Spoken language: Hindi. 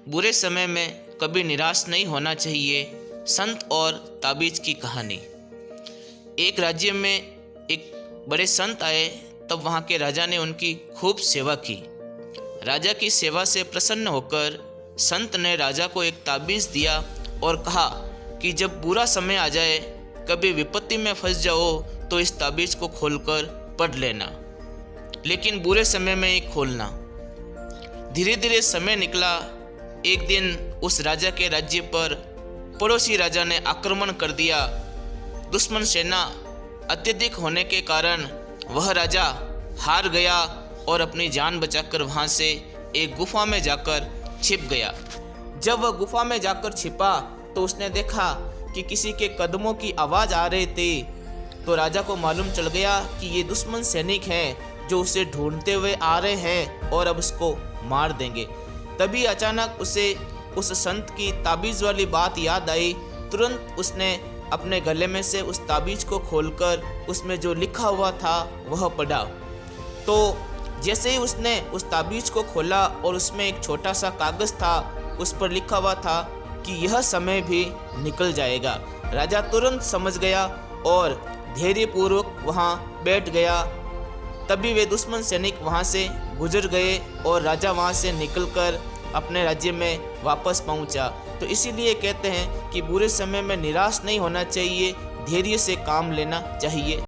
बुरे समय में कभी निराश नहीं होना चाहिए। संत और ताबीज की कहानी। एक राज्य में एक बड़े संत आए, तब वहाँ के राजा ने उनकी खूब सेवा की। राजा की सेवा से प्रसन्न होकर संत ने राजा को एक ताबीज़ दिया और कहा कि जब बुरा समय आ जाए, कभी विपत्ति में फंस जाओ तो इस ताबीज़ को खोलकर पढ़ लेना, लेकिन बुरे समय में ही खोलना। धीरे धीरे समय निकला। एक दिन उस राजा के राज्य पर पड़ोसी राजा ने आक्रमण कर दिया। दुश्मन सेना अत्यधिक होने के कारण वह राजा हार गया और अपनी जान बचाकर वहां से एक गुफा में जाकर छिप गया। जब वह गुफा में जाकर छिपा तो उसने देखा कि किसी के कदमों की आवाज़ आ रही थी। तो राजा को मालूम चल गया कि ये दुश्मन सैनिक हैं जो उसे ढूंढते हुए आ रहे हैं और अब उसको मार देंगे। तभी अचानक उसे उस संत की ताबीज़ वाली बात याद आई। तुरंत उसने अपने गले में से उस ताबीज़ को खोलकर उसमें जो लिखा हुआ था वह पढ़ा। तो जैसे ही उसने उस ताबीज़ को खोला और उसमें एक छोटा सा कागज़ था, उस पर लिखा हुआ था कि यह समय भी निकल जाएगा। राजा तुरंत समझ गया और धैर्यपूर्वक वहाँ बैठ गया। तभी वे दुश्मन सैनिक वहाँ से गुजर गए और राजा वहाँ से निकलकर अपने राज्य में वापस पहुँचा। तो इसीलिए कहते हैं कि बुरे समय में निराश नहीं होना चाहिए, धैर्य से काम लेना चाहिए।